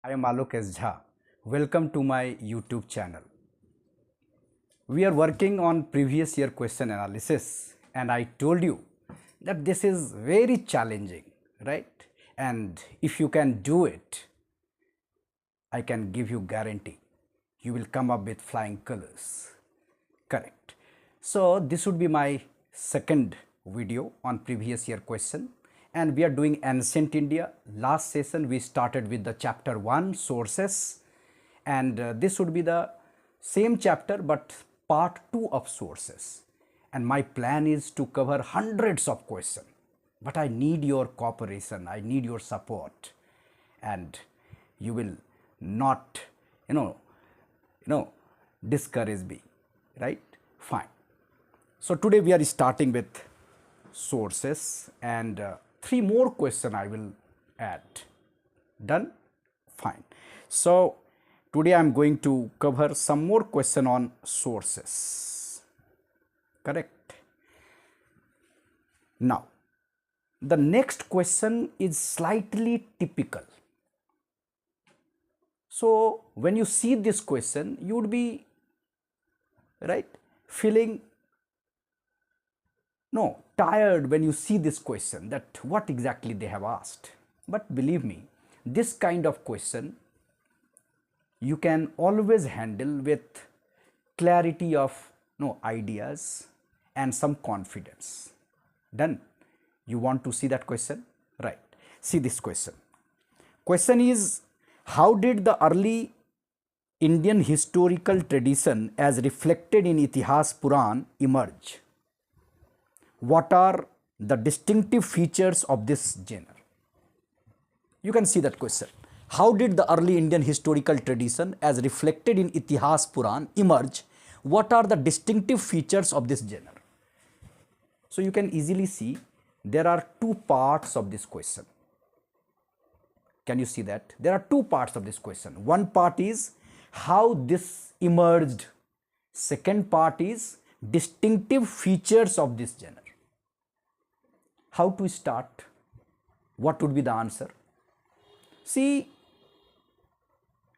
I am Alok JHA. Welcome to my YouTube channel. We are working on previous year question analysis and I told you that this is very challenging, right? And if you can do it, I can give you guarantee you will come up with flying colors. Correct. So this would be my second video on previous year question and we are doing ancient India. Last session we started with the chapter 1 sources and this would be the same chapter but part 2 of sources, and my plan is to cover hundreds of questions, but I need your cooperation, I need your support, and you will not discourage me, right? Fine. So today we are starting with sources and 3 more questions I will add. Done? Fine. So today I am going to cover some more question on sources. Correct. Now, the next question is slightly typical. So when you see this question, you would be feeling tired when you see this question, that what exactly they have asked. But believe me, this kind of question you can always handle with clarity of ideas and some confidence. Done? You want to see that question? Right. See this question. Question is, how did the early Indian historical tradition as reflected in Itihas Puran emerge? What are the distinctive features of this genre? You can see that question. How did the early Indian historical tradition as reflected in Itihas Puran emerge? What are the distinctive features of this genre? So you can easily see there are 2 parts of this question. Can you see that? There are 2 parts of this question. One part is how this emerged. Second part is distinctive features of this genre. How to start? What would be the answer? See,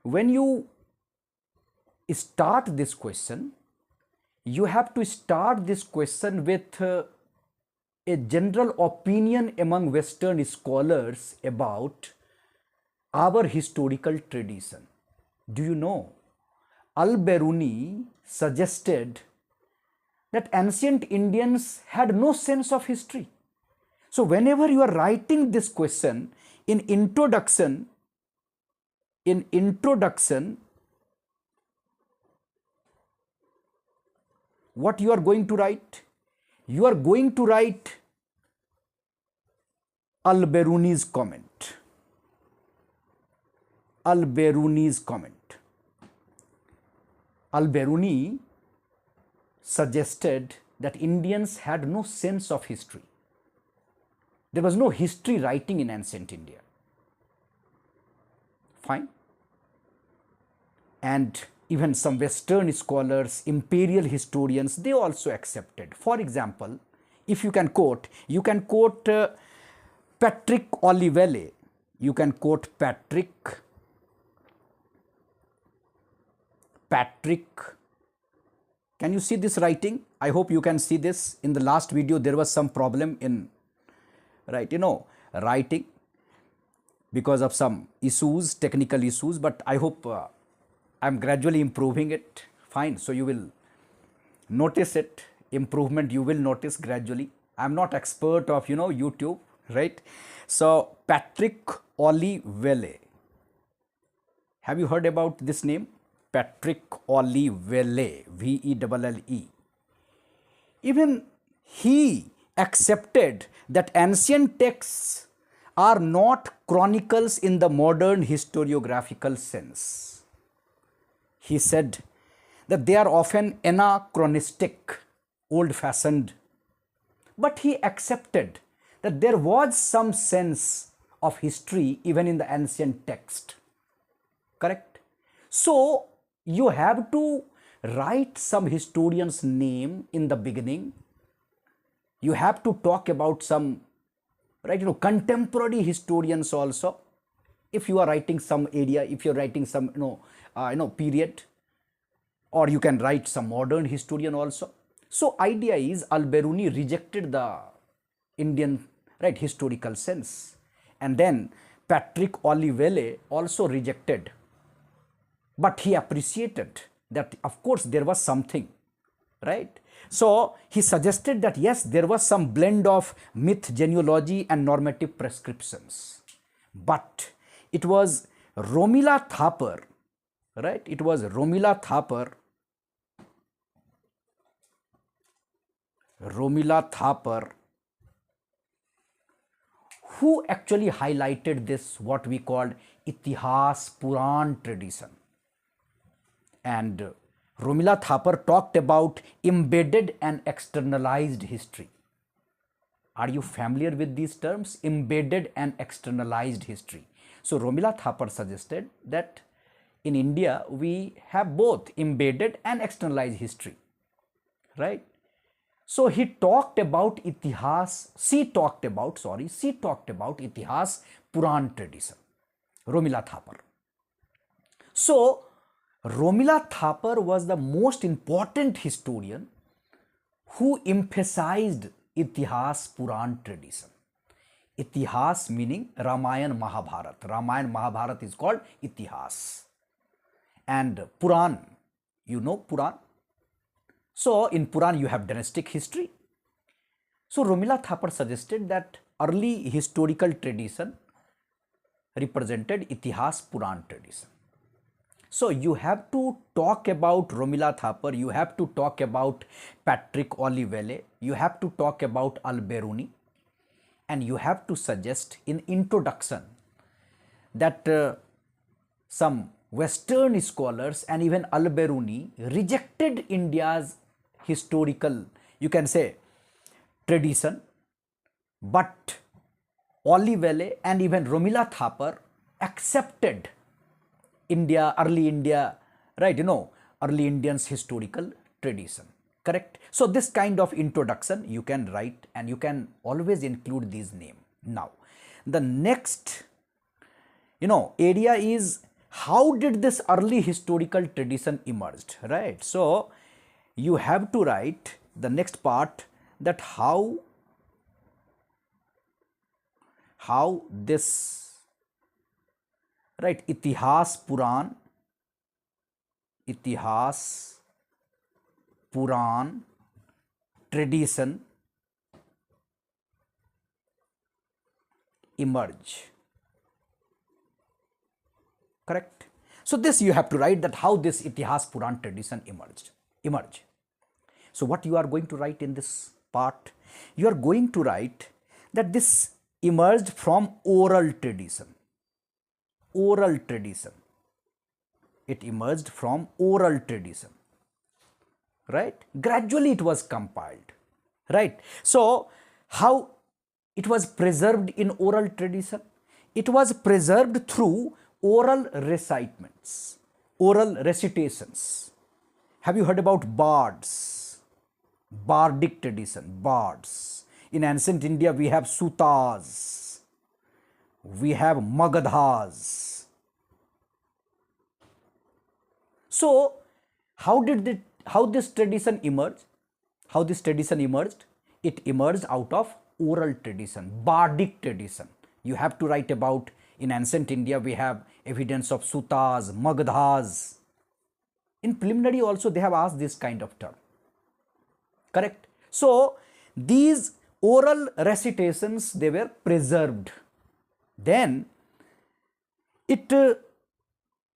when you start this question, you have to start this question with a general opinion among Western scholars about our historical tradition. Do you know, Al-Biruni suggested that ancient Indians had no sense of history. So whenever you are writing this question in introduction, what you are going to write? You are going to write Al-Biruni's comment. Al-Biruni's comment. Al-Biruni suggested that Indians had no sense of history. There was no history writing in ancient India. Fine. And even some Western scholars, imperial historians, they also accepted. For example, if you can quote Patrick Olivelle. You can quote Patrick. Can you see this writing? I hope you can see this. In the last video, there was some problem in writing because of some issues, technical issues, but I hope I'm gradually improving it. Fine. So you will notice it, improvement you will notice gradually. I'm not expert of YouTube, right? So Patrick Olivelle. Have you heard about this name? Patrick Olivelle, V-E-L-L-E. Even he accepted that ancient texts are not chronicles in the modern historiographical sense. He said that they are often anachronistic, old-fashioned, but he accepted that there was some sense of history even in the ancient text. Correct? So you have to write some historian's name in the beginning. You have to talk about some contemporary historians also. If you are writing some area, if you're writing some period, or you can write some modern historian also. So idea is Al-Biruni rejected the Indian historical sense, and then Patrick Olivelle also rejected, but he appreciated that of course there was something, right? So he suggested that yes, there was some blend of myth, genealogy and normative prescriptions, but it was Romila Thapar, right? It was Romila Thapar who actually highlighted this, what we called Itihas Puran tradition. And Romila Thapar talked about embedded and externalized history. Are you familiar with these terms? Embedded and externalized history. So Romila Thapar suggested that in India we have both embedded and externalized history, right? So he talked about Itihas, she talked about Itihas Puran tradition, Romila Thapar. So Romila Thapar was the most important historian who emphasized Itihas Puran tradition. Itihas meaning Ramayana Mahabharat. Ramayana Mahabharat is called Itihas. And Puran, you know Puran. So in Puran you have dynastic history. So Romila Thapar suggested that early historical tradition represented Itihas Puran tradition. So you have to talk about Romila Thapar, you have to talk about Patrick Olivelle, you have to talk about Al-Biruni, and you have to suggest in introduction that some Western scholars and even Al-Biruni rejected India's historical, you can say, tradition, but Olivelle and even Romila Thapar accepted early India, right, early Indians historical tradition, correct? So this kind of introduction you can write, and you can always include these names. Now, the next, area is how did this early historical tradition emerged, right? So you have to write the next part, that how this, right, Itihas Puran tradition emerge, correct? So this you have to write, that how this Itihas Puran tradition emerge. So what you are going to write in this part? You are going to write that this emerged from oral tradition. It emerged from oral tradition, right? Gradually it was compiled, right? So how it was preserved in oral tradition? It was preserved through oral recitations. Have you heard about bards? Bardic tradition, bards. In ancient India we have sutas, we have magadhas. So how this tradition emerged? It emerged out of oral tradition, bardic tradition. You have to write about, in ancient India we have evidence of sutas, magadhas. In preliminary also they have asked this kind of term, correct? So these oral recitations, they were preserved. Then it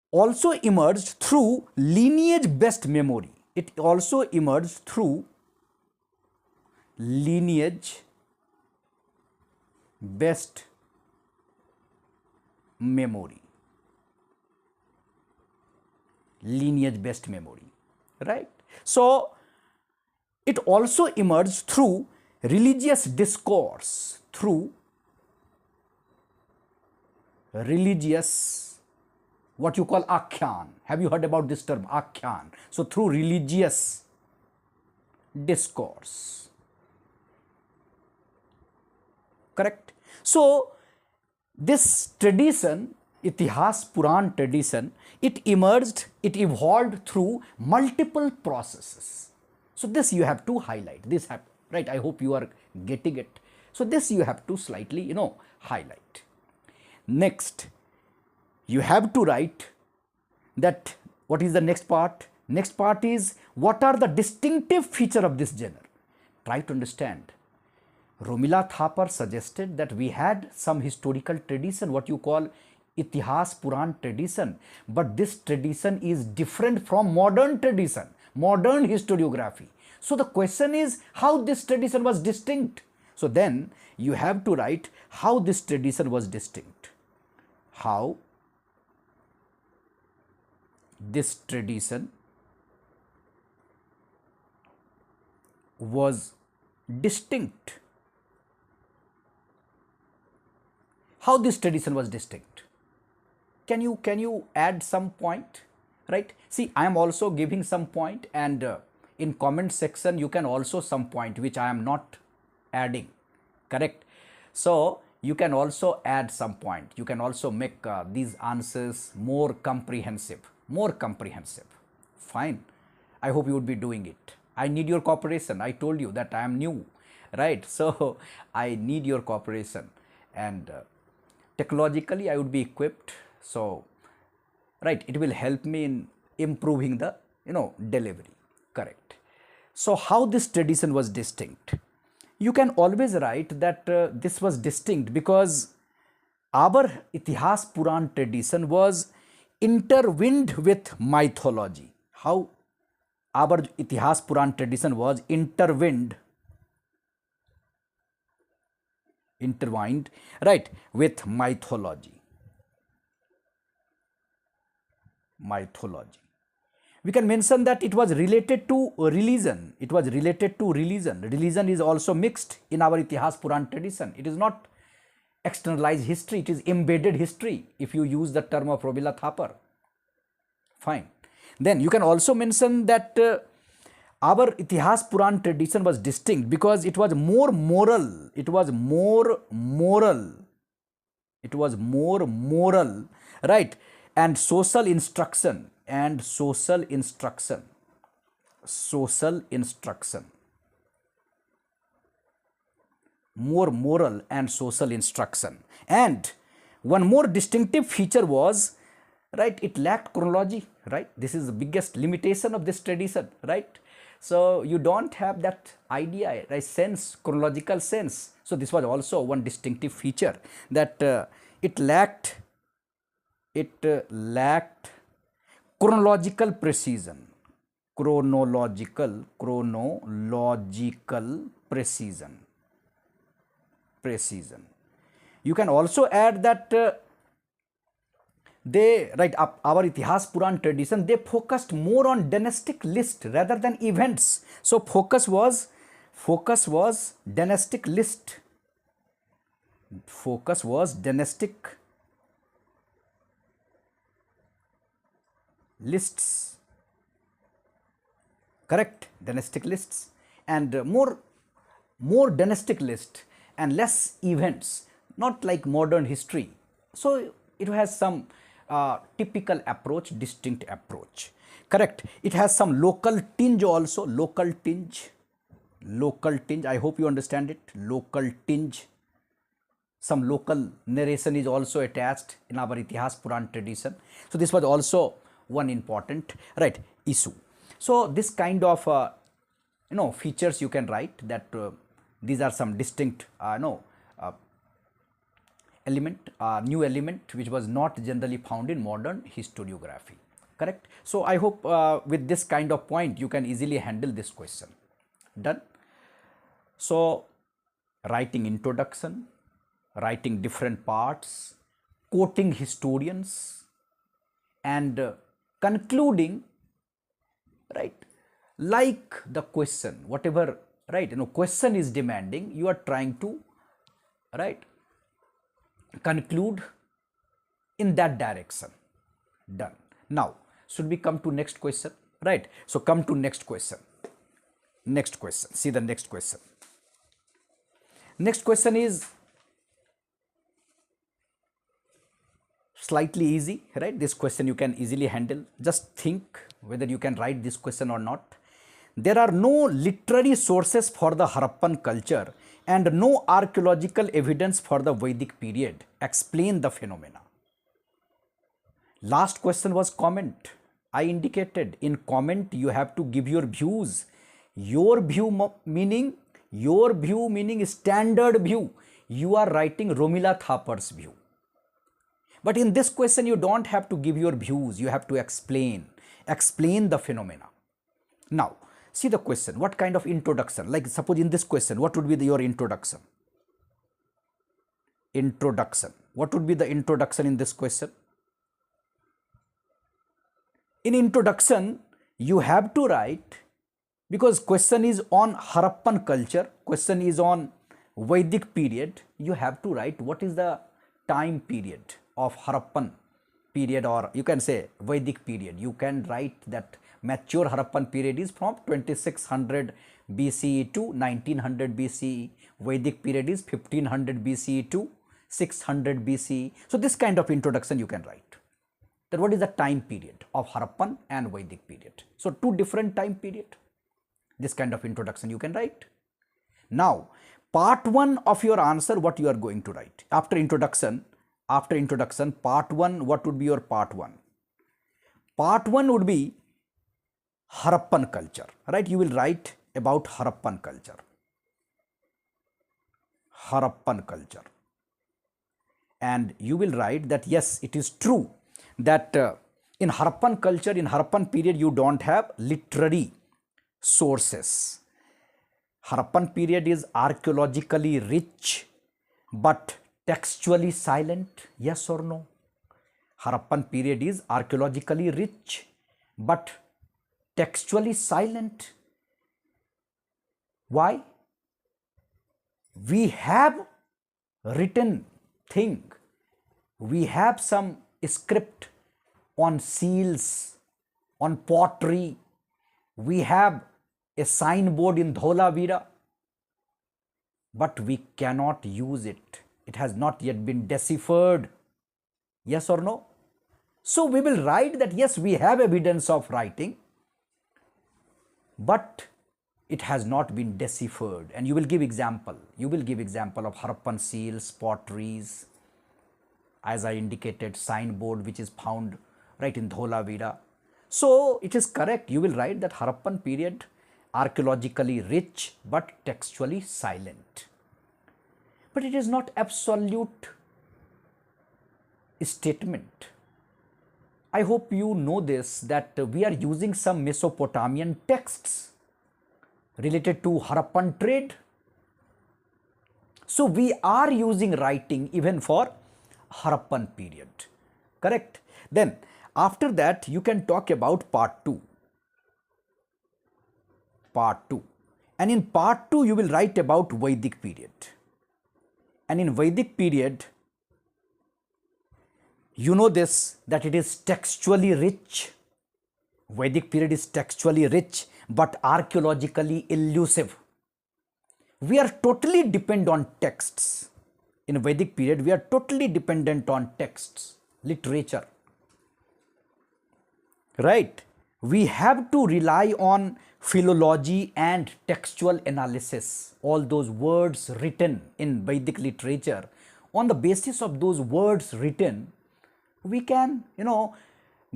also emerged through lineage based memory. Lineage based memory, right? So it also emerged through religious discourse, what you call akhyan. Have you heard about this term, akhyan? So through religious discourse, correct? So this tradition Itihas Puran tradition, it emerged, it evolved through multiple processes. So this you have to highlight, this right, I hope you are getting it. So this you have to slightly, highlight. Next, you have to write that what is the next part? Next part is what are the distinctive feature of this genre? Try to understand. Romila Thapar suggested that we had some historical tradition, what you call Itihas Puran tradition, but this tradition is different from modern tradition, modern historiography. So the question is how this tradition was distinct. So then you have to write how this tradition was distinct. How this tradition was distinct. How this tradition was distinct? Can you add some point? Right? See, I am also giving some point, and in comment section you can also some point which I am not adding. Correct? So you can also add some point. You can also make these answers more comprehensive. More comprehensive. Fine. I hope you would be doing it. I need your cooperation. I told you that I am new, right? So I need your cooperation, and technologically I would be equipped. So right, it will help me in improving the delivery. Correct. So how this tradition was distinct? You can always write that this was distinct because our Itihas Puran tradition was intertwined with mythology. How our Itihas Puran tradition was intertwined, right, with mythology. We can mention that it was related to religion. It was related to religion. Religion is also mixed in our Itihas Puran tradition. It is not externalized history, it is embedded history, if you use the term of Romila Thapar. Fine. Then you can also mention that our Itihas Puran tradition was distinct because it was more moral. It was more moral, right? And social instruction, more moral and social instruction. And one more distinctive feature was, right, it lacked chronology, right? This is the biggest limitation of this tradition, right? So you don't have that idea, right, sense, chronological sense. So this was also one distinctive feature, that it lacked chronological precision. Chronological precision. You can also add that our Itihas Puran tradition, they focused more on dynastic list rather than events. So focus was dynastic list. Focus was dynastic lists. Correct? Dynastic lists, and more dynastic list and less events, not like modern history. So it has some typical approach, distinct approach. Correct? It has some local tinge also, local tinge. I hope you understand it. Local tinge. Some local narration is also attached in our Itihas Puran tradition. So this was also one important, right, issue. So this kind of features you can write, that these are some distinct new element which was not generally found in modern historiography. Correct? So I hope with this kind of point you can easily handle this question. Done? So writing introduction, writing different parts, quoting historians, and concluding, right, like the question, whatever, right, question is demanding, you are trying to, right, conclude in that direction. Done. Now should we come to next question, right? So come to next question. See the next question. Next question is, slightly easy, right? This question you can easily handle. Just think whether you can write this question or not. There are no literary sources for the Harappan culture and no archaeological evidence for the Vedic period. Explain the phenomena. Last question was comment. I indicated in comment you have to give your views. Your view meaning standard view. You are writing Romila Thapar's view. But in this question you don't have to give your views. You have to explain the phenomena. Now see the question. What kind of introduction? Like suppose in this question, what would be your introduction? What would be the introduction in this question? In introduction, you have to write, because question is on Harappan culture, question is on Vedic period, you have to write what is the time period of Harappan period, or you can say Vedic period. You can write that mature Harappan period is from 2600 BCE to 1900 BCE. Vedic period is 1500 BCE to 600 BCE. So this kind of introduction you can write. That what is the time period of Harappan and Vedic period. So two different time period. This kind of introduction you can write. Now part 1 of your answer, what you are going to write after introduction, part 1, what would be your part 1? Part 1 would be Harappan culture, right? You will write about Harappan culture. And you will write that yes, it is true that in Harappan culture, in Harappan period, you don't have literary sources. Harappan period is archaeologically rich but textually silent. Yes or no? Harappan period is archaeologically rich but textually silent. Why? We have written thing. We have some script on seals, on pottery. We have a signboard in Dholavira, but we cannot use it. It has not yet been deciphered. Yes or no? So we will write that yes, we have evidence of writing, but it has not been deciphered. And you will give example. You will give example of Harappan seals, potteries, as I indicated, signboard which is found right in Dholavira. So it is correct. You will write that Harappan period archaeologically rich but textually silent. But it is not absolute statement. I hope you know this, that we are using some Mesopotamian texts related to Harappan trade. So we are using writing even for Harappan period. Correct? Then after that you can talk about part 2. And in part 2 you will write about Vedic period. And in Vedic period, you know this, that it is textually rich. Vedic period is textually rich but archaeologically elusive. We are totally dependent on texts. In Vedic period, we are totally dependent on texts, literature. Right? We have to rely on philology and textual analysis. All those words written in Vedic literature, on the basis of those words written, we can,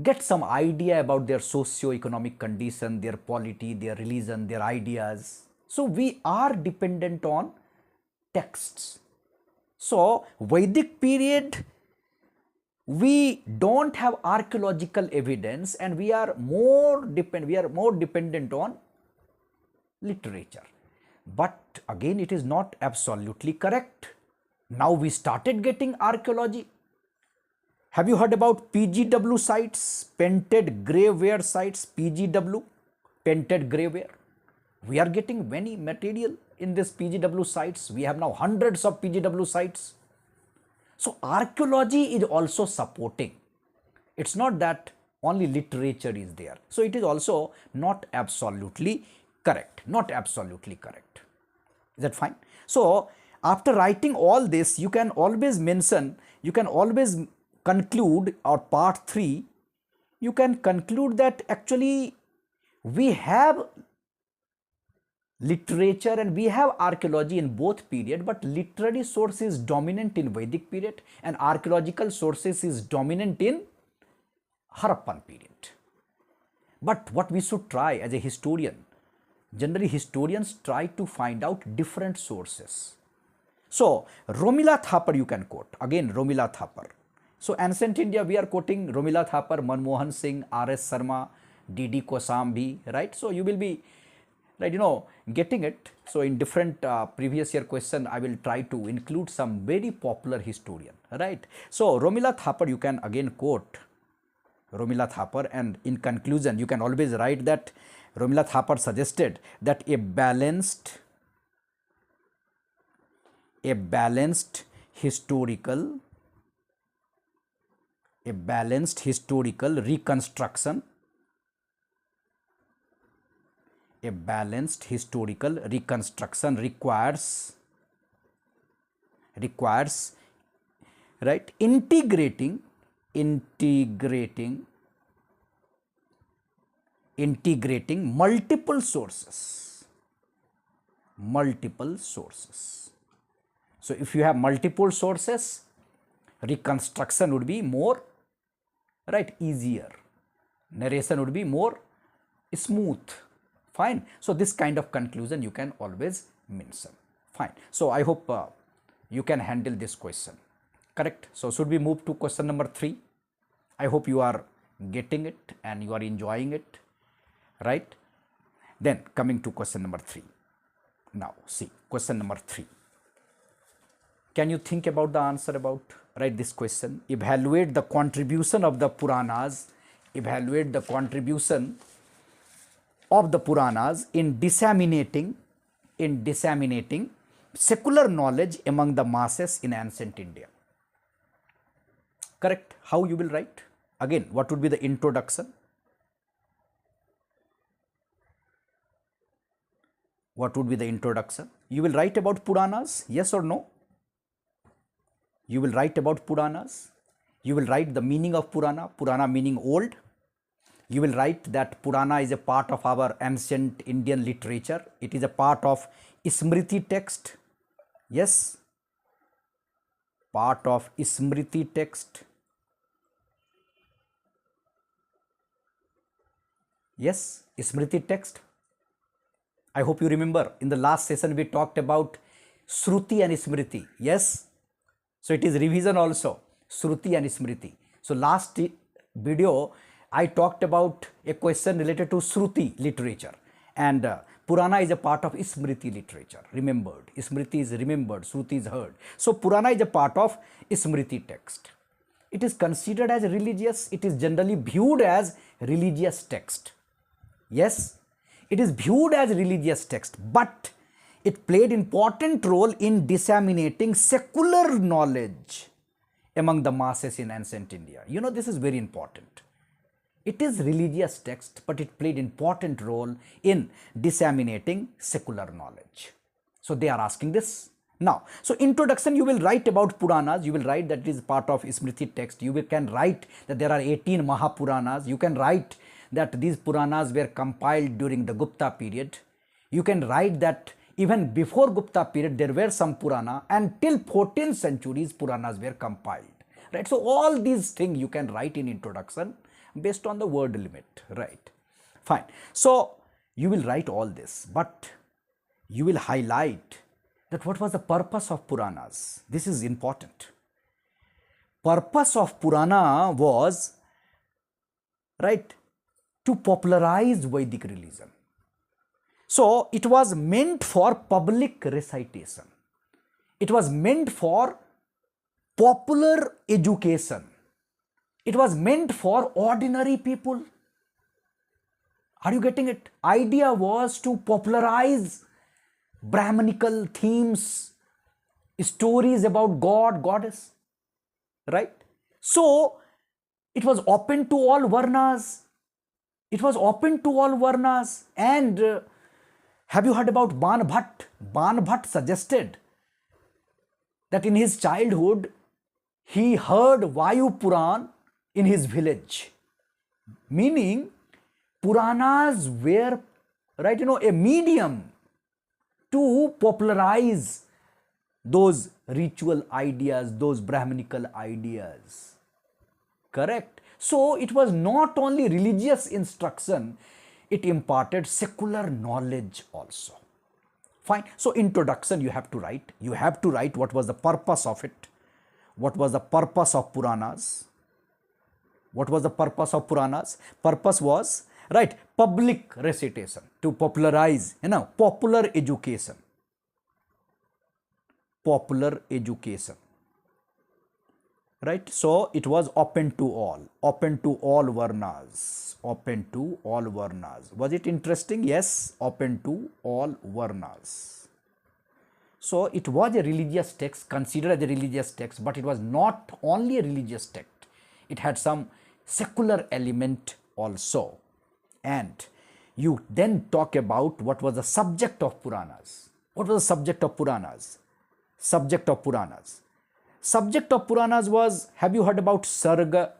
get some idea about their socio-economic condition, their polity, their religion, their ideas. So we are dependent on texts. So Vedic period, we don't have archaeological evidence and we are more dependent on literature. But again, it is not absolutely correct. Now we started getting archaeology. Have you heard about PGW sites, painted graveware sites? PGW, painted graveware. We are getting many material in this PGW sites. We have now hundreds of PGW sites. So archaeology is also supporting. It's not that only literature is there. So it is also not absolutely correct. Is that fine? So after writing all this, you can always conclude, or part 3, you can conclude that actually we have literature and we have archaeology in both period, but literary source is dominant in Vedic period and archaeological sources is dominant in Harappan period. But what we should try as a historian, generally historians try to find out different sources. So Romila Thapar you can quote, again Romila Thapar. So ancient India we are quoting Romila Thapar, Manmohan Singh, R.S. Sharma, D.D. Kosambi, right? So you will be, right, getting it. So in different previous year question, I will try to include some very popular historian, right? So Romila Thapar you can again quote Romila Thapar, and in conclusion you can always write that Romila Thapar suggested that a balanced historical reconstruction requires right integrating multiple sources. So if you have multiple sources, reconstruction would be more, right, easier, narration would be more smooth. Fine. So this kind of conclusion you can always mention. Fine. So I hope you can handle this question. Correct. So should we move to question number 3? I hope you are getting it and you are enjoying it, right? Then coming to question number 3. Now see question number 3. Can you think about the answer about, right, this question? Evaluate the contribution of the Puranas. Evaluate the contribution of the Puranas in disseminating secular knowledge among the masses in ancient India. Correct. How you will write? Again, what would be the introduction? What would be the introduction? You will write about Puranas, yes or no? You will write about Puranas. You will write the meaning of Purana, Purana meaning old. You will write that Purana is a part of our ancient Indian literature. It is a part of Smriti text. Yes, part of Smriti text. Yes, Smriti text. I hope you remember in the last session we talked about Shruti and Smriti. Yes, so it is revision also, Shruti and Smriti. So last video I talked about a question related to Shruti literature, and Purana is a part of Smriti literature, remembered. Smriti is remembered, Shruti is heard. So Purana is a part of Smriti text. It is considered as religious, it is generally viewed as religious text. Yes, it is viewed as religious text, but it played important role in disseminating secular knowledge among the masses in ancient India. You know, this is very important. It is religious text, but it played important role in disseminating secular knowledge. So they are asking this. Now, so introduction you will write about Puranas, you will write that it is part of Smriti text. You can write that there are 18 Mahapuranas. You can write that these Puranas were compiled during the Gupta period. You can write that even before Gupta period there were some Purana, and till 14th centuries Puranas were compiled. Right. So all these things you can write in introduction based on the word limit. Right. Fine. So you will write all this, but you will highlight that what was the purpose of Puranas. This is important. Purpose of Purana was, right, to popularize Vedic religion. So it was meant for public recitation. It was meant for popular education. It was meant for ordinary people. Are you getting it? Idea was to popularize Brahmanical themes, stories about God, goddess, right? So it was open to all varnas. It was open to all varnas. And have you heard about Ban Bhatt? Ban Bhatt suggested that in his childhood he heard Vayu Puran in his village. Meaning, Puranas were, right, a medium to popularize those ritual ideas, those Brahminical ideas. Correct? So, it was not only religious instruction, it imparted secular knowledge also. Fine. So, introduction you have to write. You have to write what was the purpose of it. What was the purpose of Puranas? What was the purpose of Puranas? Purpose was, right, public recitation, to popularize, popular education. Popular education. Right? So, it was open to all Varnas, open to all Varnas. Was it interesting? Yes, open to all Varnas. So, it was a religious text, considered as a religious text, but it was not only a religious text. It had some secular element also. And you then talk about what was the subject of Puranas. What was the subject of Puranas? Subject of Puranas. Subject of Puranas was, have you heard about Sarga?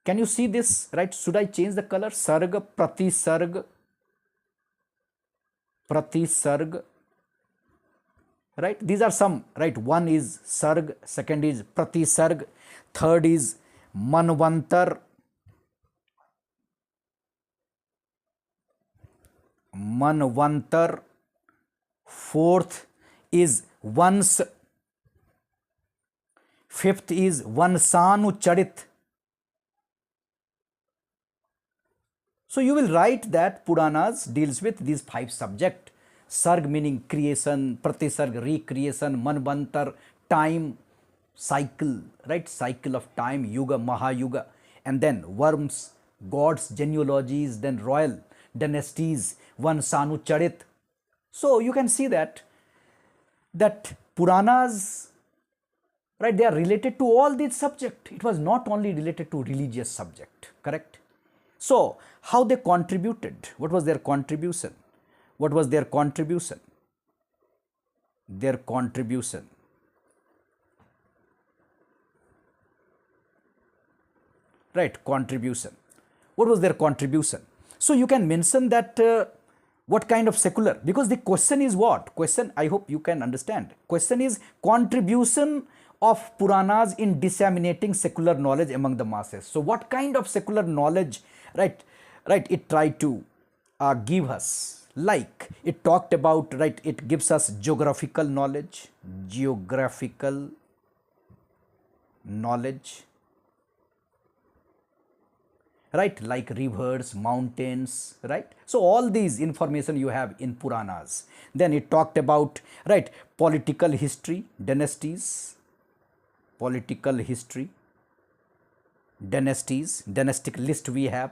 Can you see this, right? Should I change the color? Sarga, Pratisarga. Pratisarga. Right? These are some, right? One is Sarg, second is Pratisarg, third is Manvantar. Manvantar. Fourth is Vans. Fifth is Vansanu Charit. So you will write that Puranas deals with these 5 subjects. Sarg meaning creation, Pratisarg recreation, Manvantar time cycle, right? Cycle of time, Yuga, Mahayuga, and then worms, gods, genealogies, then royal dynasties, Vansanu Charit. So you can see that Puranas, right, they are related to all these subjects. It was not only related to religious subject, correct? So, how they contributed? What was their contribution? What was their contribution? Their contribution. Right, contribution. What was their contribution? So, you can mention that what kind of secular, because the question is what? Question, I hope you can understand. Question is contribution of Puranas in disseminating secular knowledge among the masses. So, what kind of secular knowledge, right, it tried to give us? Like it talked about, right, it gives us geographical knowledge, right, like rivers, mountains, right? So, all these information you have in Puranas. Then it talked about, right, political history, dynasties, political history, dynasties, dynastic list we have.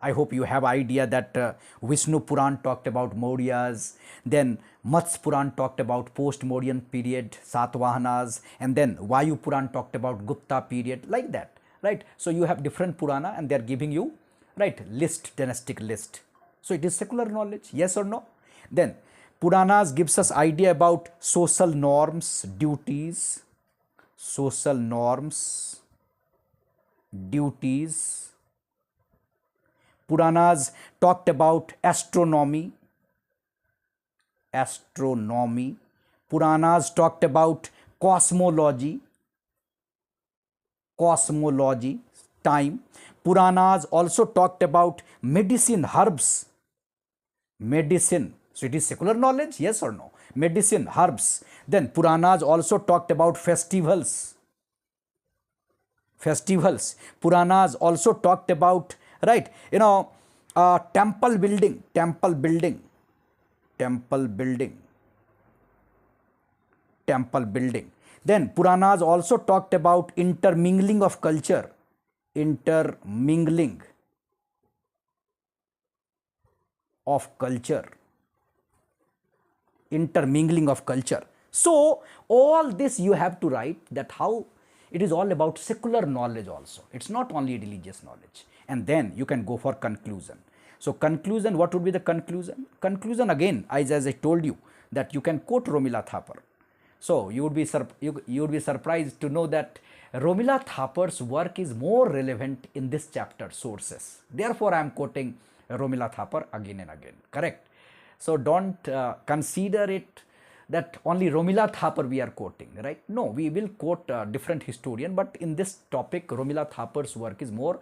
I hope you have idea that Vishnu Puran talked about Mauryas, then Matsya Puran talked about post-Mauryan period, Satavahanas, and then Vayu Puran talked about Gupta period, like that, right? So you have different Purana and they are giving you, right, list, dynastic list. So it is secular knowledge, yes or no? Then Puranas gives us idea about social norms, duties, social norms, duties. Puranas talked about astronomy. Puranas talked about cosmology, time. Puranas also talked about medicine, herbs, medicine. So it is secular knowledge, yes or no? Medicine, herbs. Then Puranas also talked about festivals. Puranas also talked about, right, temple building. Then Puranas also talked about intermingling of culture. So all this you have to write, that how it is all about secular knowledge also. It's not only religious knowledge. And then you can go for conclusion. So conclusion, what would be the conclusion? Conclusion again, as I told you, that you can quote Romila Thapar. So you would be you would be surprised to know that Romila Thapar's work is more relevant in this chapter sources. Therefore, I am quoting Romila Thapar again and again. Correct. So don't consider it that only Romila Thapar we are quoting, right? No, we will quote different historian, but in this topic, Romila Thapar's work is more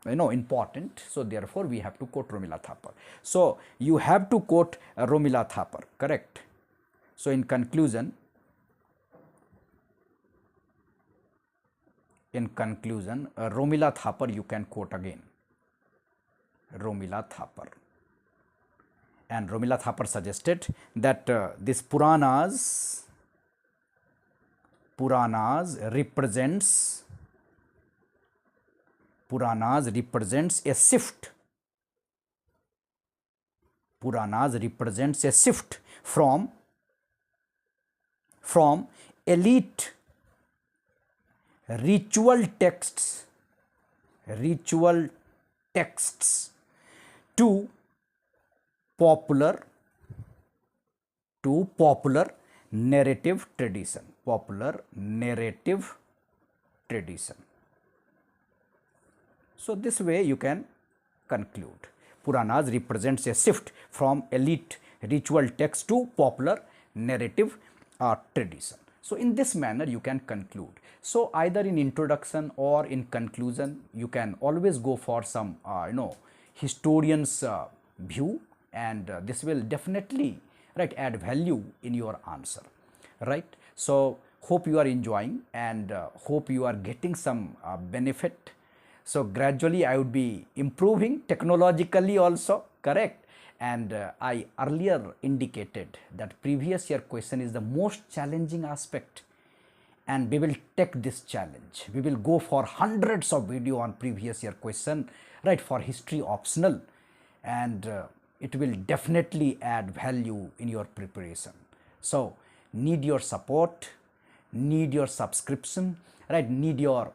important. So therefore, we have to quote Romila Thapar. So you have to quote Romila Thapar, correct? So in conclusion, Romila Thapar you can quote again. Romila Thapar. And Romila Thapar suggested that this Puranas represents a shift. Puranas represents a shift from elite ritual texts to popular narrative tradition. So this way you can conclude. Puranas represents a shift from elite ritual text to popular narrative tradition. So in this manner you can conclude. So either in introduction or in conclusion, you can always go for some historian's view, and this will definitely add value in your answer, right? So hope you are enjoying, and hope you are getting some benefit. So gradually I would be improving technologically also, correct? And I earlier indicated that previous year question is the most challenging aspect, and we will take this challenge. We will go for hundreds of video on previous year question, right, for history optional, and it will definitely add value in your preparation. So need your support, need your subscription, right, need your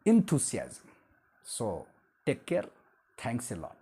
enthusiasm. So take care. Thanks a lot.